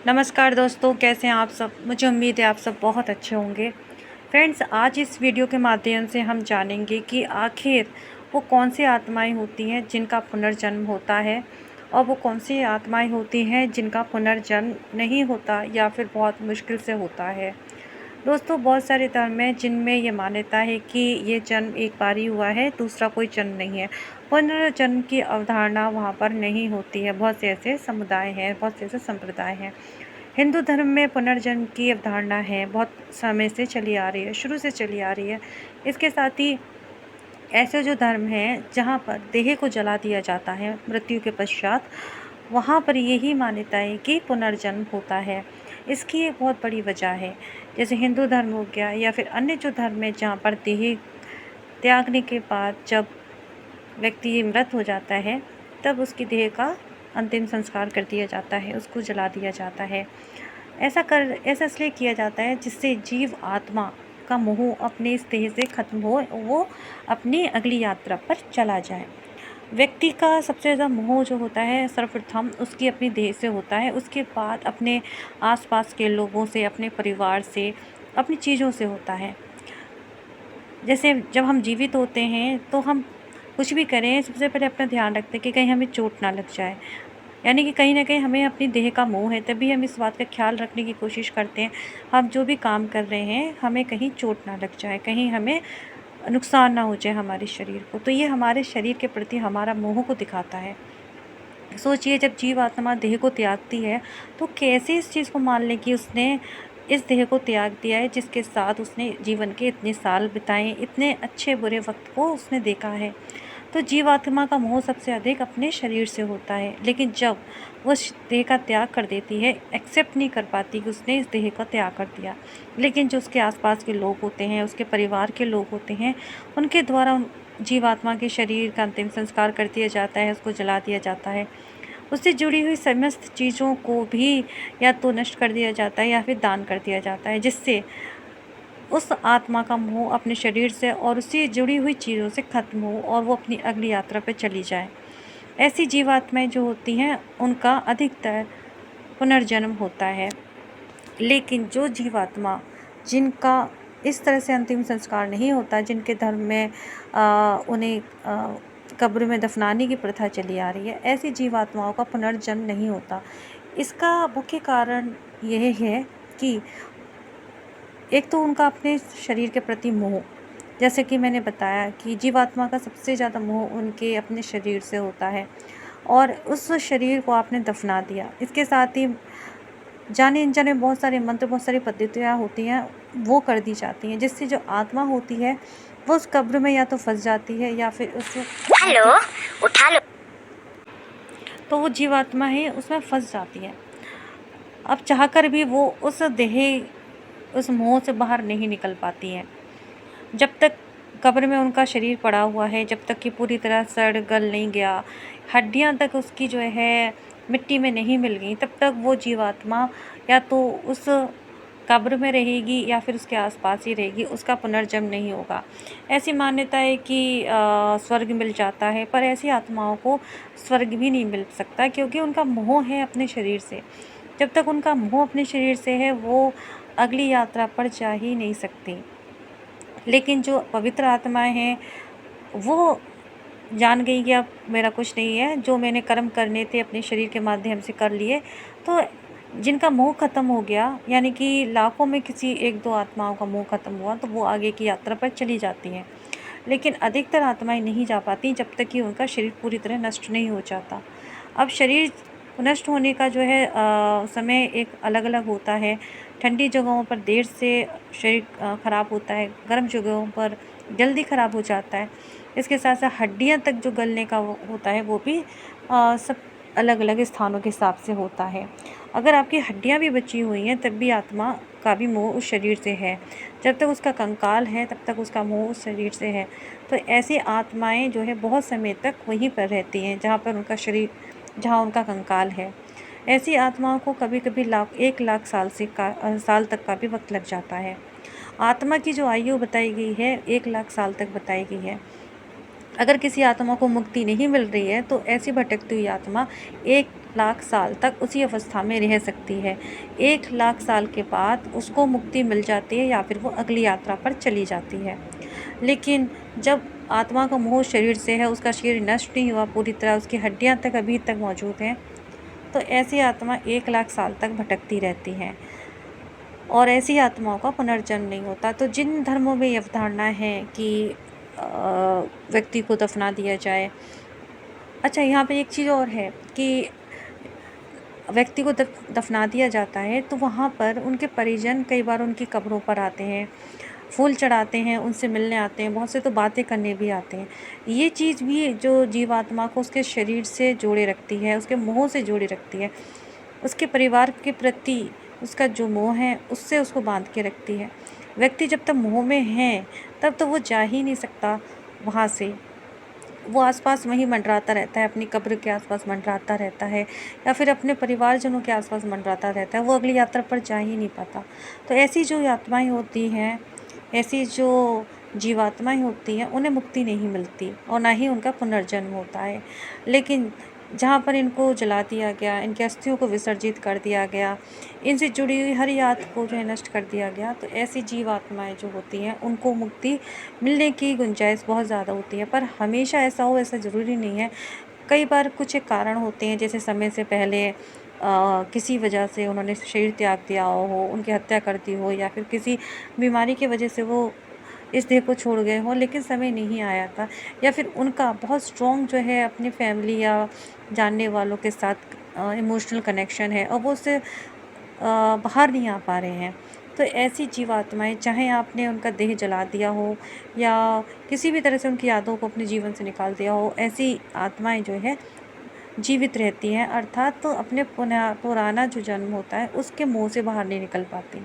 नमस्कार दोस्तों, कैसे हैं आप सब। मुझे उम्मीद है आप सब बहुत अच्छे होंगे। फ्रेंड्स, आज इस वीडियो के माध्यम से हम जानेंगे कि आखिर वो कौन सी आत्माएं होती हैं जिनका पुनर्जन्म होता है और वो कौन सी आत्माएं होती हैं जिनका पुनर्जन्म नहीं होता या फिर बहुत मुश्किल से होता है। दोस्तों, बहुत सारे धर्म हैं जिनमें ये मान्यता है कि ये जन्म एक बार ही हुआ है, दूसरा कोई जन्म नहीं है। पुनर्जन्म की अवधारणा वहाँ पर नहीं होती है। बहुत से ऐसे समुदाय हैं, बहुत से ऐसे संप्रदाय हैं। हिंदू धर्म में पुनर्जन्म की अवधारणा है, बहुत समय से चली आ रही है, शुरू से चली आ रही है। इसके साथ ही ऐसे जो धर्म हैं जहाँ पर देह को जला दिया जाता है मृत्यु के पश्चात, वहाँ पर यही मान्यता है कि पुनर्जन्म होता है। इसकी एक बहुत बड़ी वजह है, जैसे हिंदू धर्म हो गया या फिर अन्य जो धर्म है जहाँ पर देह त्यागने के बाद जब व्यक्ति मृत हो जाता है तब उसकी देह का अंतिम संस्कार कर दिया जाता है, उसको जला दिया जाता है। ऐसा इसलिए किया जाता है जिससे जीव आत्मा का मोह अपने इस देह से खत्म हो, वो अपनी अगली यात्रा पर चला जाए। व्यक्ति का सबसे ज़्यादा मोह जो होता है सर्वप्रथम उसकी अपनी देह से होता है, उसके बाद अपने आसपास के लोगों से, अपने परिवार से, अपनी चीज़ों से होता है। जैसे जब हम जीवित होते हैं तो हम कुछ भी करें, सबसे पहले अपना ध्यान रखते हैं कि कहीं हमें चोट ना लग जाए। यानी कि कहीं न कहीं हमें अपनी देह का मोह है, तभी हम इस बात का ख़्याल रखने की कोशिश करते हैं। हम जो भी काम कर रहे हैं, हमें कहीं चोट ना लग जाए, कहीं हमें नुकसान ना हो जाए हमारे शरीर को। तो ये हमारे शरीर के प्रति हमारा मोह को दिखाता है। सोचिए, जब जीव आत्मा देह को त्यागती है तो कैसे इस चीज़ को मान लें कि उसने इस देह को त्याग दिया है जिसके साथ उसने जीवन के इतने साल बिताए, इतने अच्छे बुरे वक्त को उसने देखा है। तो जीवात्मा का मोह सबसे अधिक अपने शरीर से होता है, लेकिन जब वो देह का त्याग कर देती है, एक्सेप्ट नहीं कर पाती कि उसने इस देह का त्याग कर दिया, लेकिन जो उसके आसपास के लोग होते हैं, उसके परिवार के लोग होते हैं, उनके द्वारा जीवात्मा के शरीर का अंतिम संस्कार कर दिया जाता है, उसको जला दिया जाता है। उससे जुड़ी हुई समस्त चीज़ों को भी या तो नष्ट कर दिया जाता है या फिर दान कर दिया जाता है, जिससे उस आत्मा का मोह अपने शरीर से और उससे जुड़ी हुई चीज़ों से खत्म हो और वो अपनी अगली यात्रा पर चली जाए। ऐसी जीवात्माएं जो होती हैं उनका अधिकतर पुनर्जन्म होता है। लेकिन जो जीवात्मा जिनका इस तरह से अंतिम संस्कार नहीं होता, जिनके धर्म में उन्हें कब्र में दफनाने की प्रथा चली आ रही है, ऐसी जीवात्माओं का पुनर्जन्म नहीं होता। इसका मुख्य कारण यह है कि एक तो उनका अपने शरीर के प्रति मोह, जैसे कि मैंने बताया कि जीवात्मा का सबसे ज़्यादा मोह उनके अपने शरीर से होता है और उस शरीर को आपने दफना दिया। इसके साथ ही जाने अनजाने बहुत सारे मंत्र, बहुत सारी पद्धतियाँ होती हैं, वो कर दी जाती हैं, जिससे जो आत्मा होती है वो उस कब्र में या तो फंस जाती है या फिर उस हेलो उठा लो, तो वो जीवात्मा है उसमें फंस जाती है। अब चाहकर भी वो उस देह, उस मोह से बाहर नहीं निकल पाती हैं। जब तक कब्र में उनका शरीर पड़ा हुआ है, जब तक कि पूरी तरह सड़ गल नहीं गया, हड्डियां तक उसकी जो है मिट्टी में नहीं मिल गई, तब तक वो जीवात्मा या तो उस कब्र में रहेगी या फिर उसके आसपास ही रहेगी, उसका पुनर्जन्म नहीं होगा। ऐसी मान्यता है कि स्वर्ग मिल जाता है, पर ऐसी आत्माओं को स्वर्ग भी नहीं मिल सकता, क्योंकि उनका मोह है अपने शरीर से। जब तक उनका मोह अपने शरीर से है, वो अगली यात्रा पर जा ही नहीं सकती। लेकिन जो पवित्र आत्माएं हैं वो जान गई कि अब मेरा कुछ नहीं है, जो मैंने कर्म करने थे अपने शरीर के माध्यम से कर लिए। तो जिनका मोह ख़त्म हो गया, यानी कि लाखों में किसी एक दो आत्माओं का मोह ख़त्म हुआ, तो वो आगे की यात्रा पर चली जाती हैं। लेकिन अधिकतर आत्माएं नहीं जा पाती जब तक कि उनका शरीर पूरी तरह नष्ट नहीं हो जाता। अब शरीर नष्ट होने का जो है समय एक अलग अलग होता है। ठंडी जगहों पर देर से शरीर ख़राब होता है, गर्म जगहों पर जल्दी ख़राब हो जाता है। इसके साथ साथ हड्डियाँ तक जो गलने का वो होता है, वो भी सब अलग अलग स्थानों के हिसाब से होता है। अगर आपकी हड्डियाँ भी बची हुई हैं तब भी आत्मा का भी मोह उस शरीर से है। जब तक उसका कंकाल है तब तक उसका मोह उस शरीर से है। तो ऐसी आत्माएं जो है बहुत समय तक वहीं पर रहती हैं जहाँ पर उनका शरीर, जहाँ उनका कंकाल है। ऐसी आत्माओं को कभी कभी 1 लाख साल तक का भी वक्त लग जाता है। आत्मा की जो आयु बताई गई है 1 लाख साल तक बताई गई है। अगर किसी आत्मा को मुक्ति नहीं मिल रही है तो ऐसी भटकती हुई आत्मा 1 लाख साल तक उसी अवस्था में रह सकती है। 1 लाख साल के बाद उसको मुक्ति मिल जाती है या फिर वो अगली यात्रा पर चली जाती है। लेकिन जब आत्मा का मोह शरीर से है, उसका शरीर नष्ट नहीं हुआ पूरी तरह, उसकी हड्डियाँ तक अभी तक मौजूद हैं, तो ऐसी आत्मा 1 लाख साल तक भटकती रहती हैं और ऐसी आत्माओं का पुनर्जन्म नहीं होता। तो जिन धर्मों में ये अवधारणा है कि व्यक्ति को दफना दिया जाए। अच्छा, यहाँ पे एक चीज़ और है कि व्यक्ति को दफना दिया जाता है तो वहाँ पर उनके परिजन कई बार उनकी कब्रों पर आते हैं, फूल चढ़ाते हैं, उनसे मिलने आते हैं, बहुत से तो बातें करने भी आते हैं। ये चीज़ भी जो जीवात्मा को उसके शरीर से जोड़े रखती है, उसके मोह से जोड़े रखती है, उसके परिवार के प्रति उसका जो मोह है उससे उसको बांध के रखती है। व्यक्ति जब तक मोह में है तब तो वो जा ही नहीं सकता वहाँ से। वो आसपास वहीं मंडराता रहता है, अपनी कब्र के आसपास मंडराता रहता है या फिर अपने परिवारजनों के आसपास मंडराता रहता है, वो अगली यात्रा पर जा ही नहीं पाता। तो ऐसी जो आत्माएं होती हैं, ऐसी जो जीवात्माएं होती हैं, उन्हें मुक्ति नहीं मिलती और ना ही उनका पुनर्जन्म होता है। लेकिन जहाँ पर इनको जला दिया गया, इनकी अस्थियों को विसर्जित कर दिया गया, इनसे जुड़ी हुई हर याद को जो है नष्ट कर दिया गया, तो ऐसी जीवात्माएं जो होती हैं उनको मुक्ति मिलने की गुंजाइश बहुत ज़्यादा होती है। पर हमेशा ऐसा हो ऐसा ज़रूरी नहीं है। कई बार कुछ एक कारण होते हैं, जैसे समय से पहले किसी वजह से उन्होंने शरीर त्याग दिया हो, उनकी हत्या कर दी हो या फिर किसी बीमारी की वजह से वो इस देह को छोड़ गए हों, लेकिन समय नहीं आया था, या फिर उनका बहुत स्ट्रॉन्ग जो है अपनी फैमिली या जानने वालों के साथ इमोशनल कनेक्शन है और वो उससे बाहर नहीं आ पा रहे हैं। तो ऐसी जीवात्माएं, चाहे आपने उनका देह जला दिया हो या किसी भी तरह से उनकी यादों को अपने जीवन से निकाल दिया हो, ऐसी आत्माएं जो है जीवित रहती हैं, अर्थात तो अपने पुराना जो जन्म होता है उसके मोह से बाहर नहीं निकल पाती।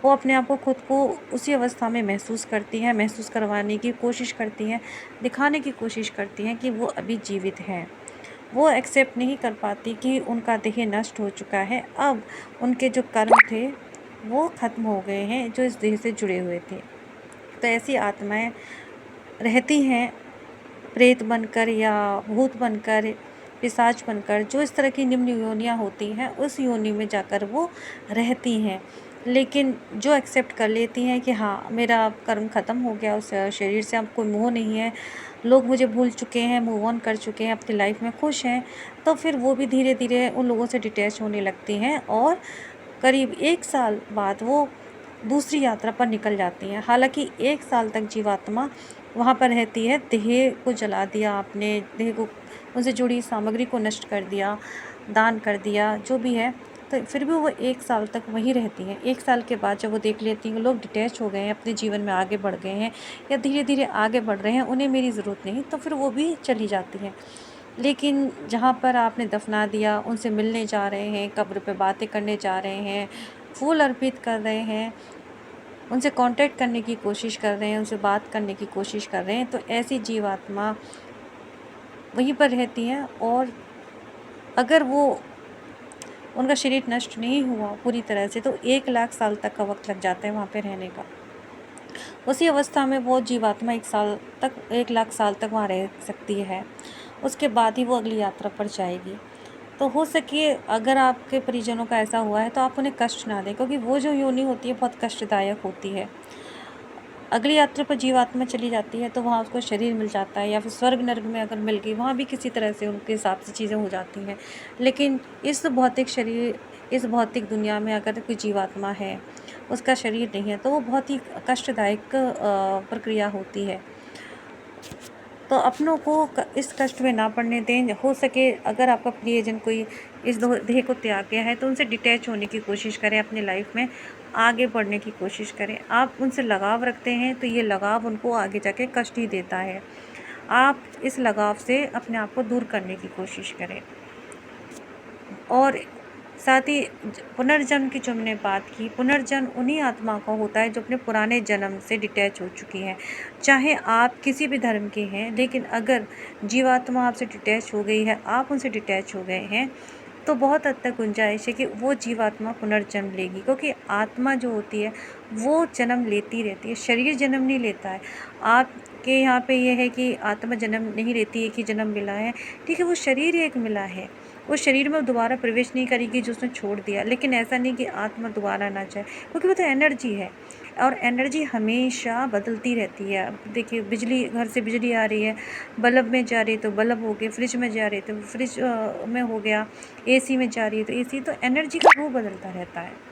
वो अपने आप को खुद को उसी अवस्था में महसूस करती हैं, महसूस करवाने की कोशिश करती हैं, दिखाने की कोशिश करती हैं कि वो अभी जीवित हैं। वो एक्सेप्ट नहीं कर पाती कि उनका देह नष्ट हो चुका है, अब उनके जो कर्म थे वो ख़त्म हो गए हैं जो इस देह से जुड़े हुए थे। तो ऐसी आत्माएं रहती हैं प्रेत बनकर या भूत बनकर, पिशाच बनकर, जो इस तरह की निम्न योनियाँ होती हैं उस योनि में जाकर वो रहती हैं। लेकिन जो एक्सेप्ट कर लेती हैं कि हाँ, मेरा अब कर्म ख़त्म हो गया, उस शरीर से अब कोई मोह नहीं है, लोग मुझे भूल चुके हैं, मूव ऑन कर चुके हैं, अपनी लाइफ में खुश हैं, तो फिर वो भी धीरे धीरे उन लोगों से डिटैच होने लगती हैं और करीब 1 साल बाद वो दूसरी यात्रा पर निकल जाती हैं। हालांकि 1 साल तक जीवात्मा वहाँ पर रहती है, देह को जला दिया आपने, देह को, उनसे जुड़ी सामग्री को नष्ट कर दिया, दान कर दिया, जो भी है, तो फिर भी वो 1 साल तक वहीं रहती हैं। 1 साल के बाद जब वो देख लेती हैं लोग डिटैच हो गए हैं, अपने जीवन में आगे बढ़ गए हैं या धीरे धीरे आगे बढ़ रहे हैं, उन्हें मेरी ज़रूरत नहीं, तो फिर वो भी चली जाती हैं। लेकिन जहाँ पर आपने दफना दिया, उनसे मिलने जा रहे हैं, कब्र पे बातें करने जा रहे हैं, फूल अर्पित कर रहे हैं, उनसे कांटेक्ट करने की कोशिश कर रहे हैं, उनसे बात करने की कोशिश कर रहे हैं, तो ऐसी जीवात्मा वहीं पर रहती हैं और अगर वो उनका शरीर नष्ट नहीं हुआ पूरी तरह से तो 1 लाख साल तक का वक्त लग जाता है वहाँ पे रहने का। उसी अवस्था में वो जीवात्मा 1 लाख साल तक वहाँ रह सकती है, उसके बाद ही वो अगली यात्रा पर जाएगी। तो हो सके अगर आपके परिजनों का ऐसा हुआ है तो आप उन्हें कष्ट ना दें, क्योंकि वो जो योनि होती है बहुत कष्टदायक होती है। अगली यात्रा पर जीवात्मा चली जाती है तो वहाँ उसको शरीर मिल जाता है, या फिर स्वर्ग नर्क में अगर मिल गई, वहाँ भी किसी तरह से उनके हिसाब से चीज़ें हो जाती हैं। लेकिन इस भौतिक शरीर, इस भौतिक दुनिया में अगर कोई जीवात्मा है, उसका शरीर नहीं है, तो वो बहुत ही कष्टदायक प्रक्रिया होती है। तो अपनों को इस कष्ट में ना पड़ने दें। हो सके अगर आपका प्रियजन कोई इस देह को त्याग गया है तो उनसे डिटैच होने की कोशिश करें, अपनी लाइफ में आगे बढ़ने की कोशिश करें। आप उनसे लगाव रखते हैं तो ये लगाव उनको आगे जाके कष्ट ही देता है। आप इस लगाव से अपने आप को दूर करने की कोशिश करें। और साथ ही पुनर्जन्म की जो हमने बात की, पुनर्जन्म उन्हीं आत्मा का होता है जो अपने पुराने जन्म से डिटैच हो चुकी हैं। चाहे आप किसी भी धर्म के हैं, लेकिन अगर जीवात्मा आपसे डिटैच हो गई है, आप उनसे डिटैच हो गए हैं, तो बहुत हद तक गुंजाइश है कि वो जीवात्मा पुनर्जन्म लेगी, क्योंकि आत्मा जो होती है वो जन्म लेती रहती है, शरीर जन्म नहीं लेता है। आपके यहाँ पे ये है कि आत्मा जन्म नहीं लेती है कि जन्म मिला है, ठीक है, वो शरीर एक मिला है, उस शरीर में दोबारा प्रवेश नहीं करेगी जो उसने छोड़ दिया। लेकिन ऐसा नहीं कि आत्मा दोबारा ना जाए, क्योंकि वो तो एनर्जी है और एनर्जी हमेशा बदलती रहती है। अब देखिए, बिजली, घर से बिजली आ रही है, बल्ब में जा रही है तो बल्ब हो गए, फ्रिज में जा रही है तो फ्रिज में हो गया, एसी में जा रही है तो एसी, तो एनर्जी का रूप बदलता रहता है।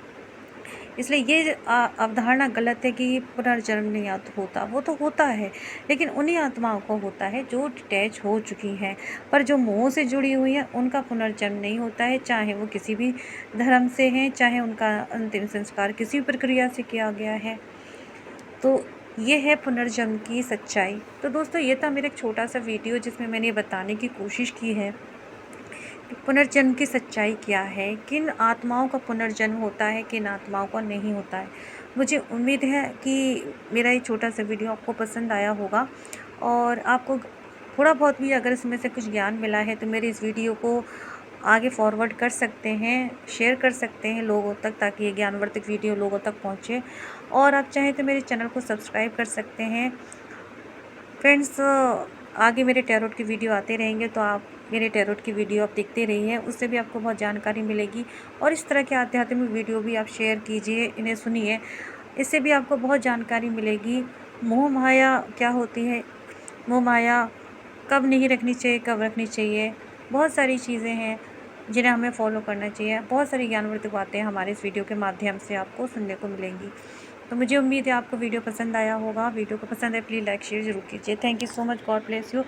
इसलिए ये अवधारणा गलत है कि पुनर्जन्म नहीं होता। वो तो होता है, लेकिन उन्हीं आत्माओं को होता है जो डिटैच हो चुकी हैं। पर जो मोह से जुड़ी हुई हैं उनका पुनर्जन्म नहीं होता है, चाहे वो किसी भी धर्म से हैं, चाहे उनका अंतिम संस्कार किसी भी प्रक्रिया से किया गया है। तो ये है पुनर्जन्म की सच्चाई। तो दोस्तों, ये था मेरा एक छोटा सा वीडियो जिसमें मैंने बताने की कोशिश की है कि पुनर्जन्म की सच्चाई क्या है, किन आत्माओं का पुनर्जन्म होता है, किन आत्माओं का नहीं होता है। मुझे उम्मीद है कि मेरा ये छोटा सा वीडियो आपको पसंद आया होगा और आपको थोड़ा बहुत भी अगर इसमें से कुछ ज्ञान मिला है तो मेरे इस वीडियो को आगे फॉरवर्ड कर सकते हैं, शेयर कर सकते हैं लोगों तक, ताकि ये ज्ञानवर्धक वीडियो लोगों तक पहुँचे। और आप चाहें तो मेरे चैनल को सब्सक्राइब कर सकते हैं। फ्रेंड्स, आगे मेरे टैरोट की वीडियो आते रहेंगे, तो आप मेरे टैरोट की वीडियो आप देखते रहिए, उससे भी आपको बहुत जानकारी मिलेगी। और इस तरह के आध्यात्मिक वीडियो भी आप शेयर कीजिए, इन्हें सुनिए, इससे भी आपको बहुत जानकारी मिलेगी। मोह माया क्या होती है, मोह माया कब नहीं रखनी चाहिए, कब रखनी चाहिए, बहुत सारी चीज़ें हैं जिन्हें हमें फॉलो करना चाहिए। बहुत सारी ज्ञानवर्धक बातें हमारे इस वीडियो के माध्यम से आपको सुनने को मिलेंगी। तो मुझे उम्मीद है आपको वीडियो पसंद आया होगा। वीडियो को पसंद है प्लीज़ लाइक शेयर ज़रूर कीजिए। Thank you so much, God bless you.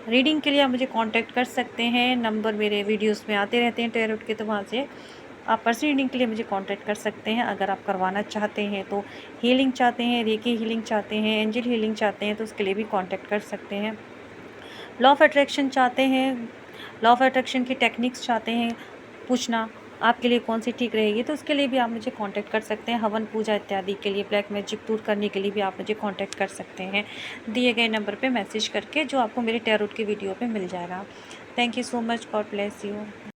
Reading के लिए आप मुझे कांटेक्ट कर सकते हैं, नंबर मेरे वीडियोस में आते रहते हैं टैरोट के, तो वहाँ से आप पर्सनल रीडिंग के लिए मुझे कांटेक्ट कर सकते हैं। अगर आप करवाना चाहते हैं तो, हीलिंग चाहते हैं, रेकी हीलिंग चाहते हैं, एंजल हीलिंग चाहते हैं, तो उसके लिए भी कांटेक्ट कर सकते हैं। लॉ ऑफ अट्रैक्शन चाहते हैं, लॉ ऑफ अट्रैक्शन की टेक्निक्स चाहते हैं पूछना आपके लिए कौन सी ठीक रहेगी, तो उसके लिए भी आप मुझे कांटेक्ट कर सकते हैं। हवन पूजा इत्यादि के लिए, ब्लैक मैजिक दूर करने के लिए भी आप मुझे कांटेक्ट कर सकते हैं दिए गए नंबर पे मैसेज करके, जो आपको मेरे टैरोट की वीडियो पे मिल जाएगा। Thank you so much, God bless you.